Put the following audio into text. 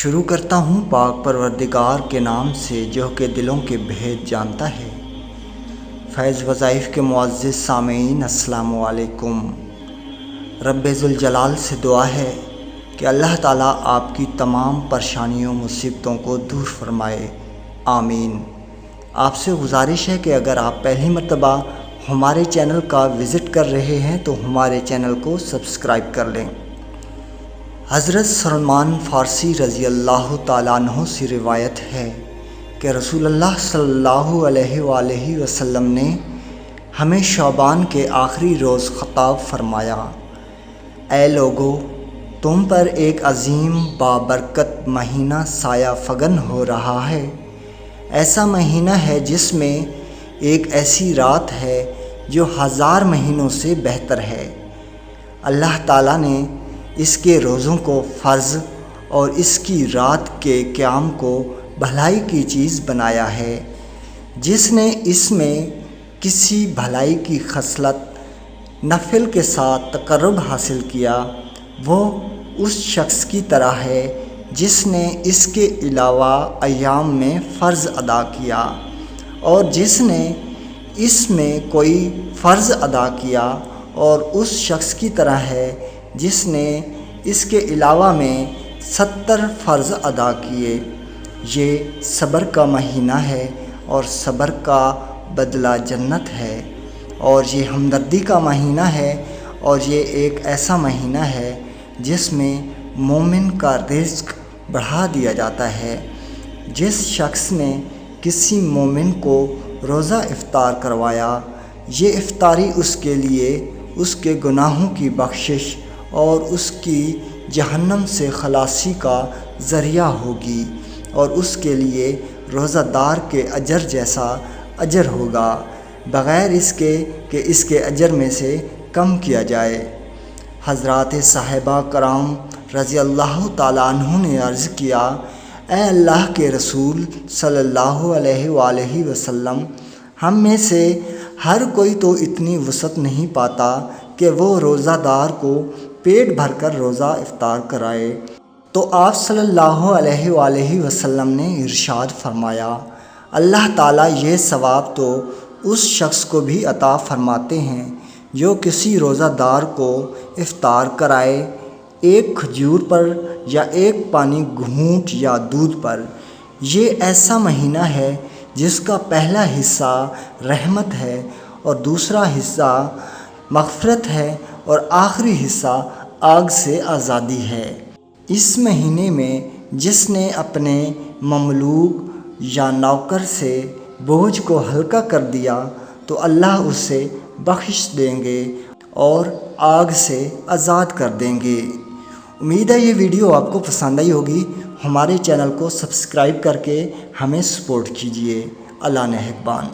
شروع کرتا ہوں پاک پروردگار کے نام سے جو کہ دلوں کے بھید جانتا ہے۔ فیض وظائف کے معزز سامعین السلام علیکم۔ رب ذوالجلال سے دعا ہے کہ اللہ تعالیٰ آپ کی تمام پریشانیوں مصیبتوں کو دور فرمائے، آمین۔ آپ سے گزارش ہے کہ اگر آپ پہلی مرتبہ ہمارے چینل کا وزٹ کر رہے ہیں تو ہمارے چینل کو سبسکرائب کر لیں۔ حضرت سلمان فارسی رضی اللہ تعالیٰ عنہ سے روایت ہے کہ رسول اللہ صلی اللہ علیہ وآلہ وسلم نے ہمیں شعبان کے آخری روز خطاب فرمایا، اے لوگو، تم پر ایک عظیم بابرکت مہینہ سایہ فگن ہو رہا ہے۔ ایسا مہینہ ہے جس میں ایک ایسی رات ہے جو 1000 مہینوں سے بہتر ہے۔ اللہ تعالیٰ نے اس کے روزوں کو فرض اور اس کی رات کے قیام کو بھلائی کی چیز بنایا ہے۔ جس نے اس میں کسی بھلائی کی خصلت نفل کے ساتھ تقرب حاصل کیا، وہ اس شخص کی طرح ہے جس نے اس کے علاوہ ایام میں فرض ادا کیا، اور جس نے اس میں کوئی فرض ادا کیا اور اس شخص کی طرح ہے جس نے اس کے علاوہ میں 70 فرض ادا کیے۔ یہ صبر کا مہینہ ہے اور صبر کا بدلہ جنت ہے، اور یہ ہمدردی کا مہینہ ہے، اور یہ ایک ایسا مہینہ ہے جس میں مومن کا رزق بڑھا دیا جاتا ہے۔ جس شخص نے کسی مومن کو روزہ افطار کروایا، یہ افطاری اس کے لیے اس کے گناہوں کی بخشش اور اس کی جہنم سے خلاصی کا ذریعہ ہوگی، اور اس کے لیے روزہ دار کے اجر جیسا اجر ہوگا، بغیر اس کے کہ اس کے اجر میں سے کم کیا جائے۔ حضرات صحابہ کرام رضی اللہ تعالیٰ عنہ نے عرض کیا، اے اللہ کے رسول صلی اللہ علیہ وآلہ وسلم، ہم میں سے ہر کوئی تو اتنی وسعت نہیں پاتا کہ وہ روزہ دار کو پیٹ بھر کر روزہ افطار کرائے۔ تو آپ صلی اللہ علیہ وآلہ وسلم نے ارشاد فرمایا، اللہ تعالیٰ یہ ثواب تو اس شخص کو بھی عطا فرماتے ہیں جو کسی روزہ دار کو افطار کرائے، ایک کھجور پر یا ایک پانی گھونٹ یا دودھ پر۔ یہ ایسا مہینہ ہے جس کا پہلا حصہ رحمت ہے اور دوسرا حصہ مغفرت ہے اور آخری حصہ آگ سے آزادی ہے۔ اس مہینے میں جس نے اپنے مملوک یا نوکر سے بوجھ کو ہلکا کر دیا تو اللہ اسے بخش دیں گے اور آگ سے آزاد کر دیں گے۔ امید ہے یہ ویڈیو آپ کو پسند آئی ہوگی۔ ہمارے چینل کو سبسکرائب کر کے ہمیں سپورٹ کیجیے۔ اللہ نگہبان۔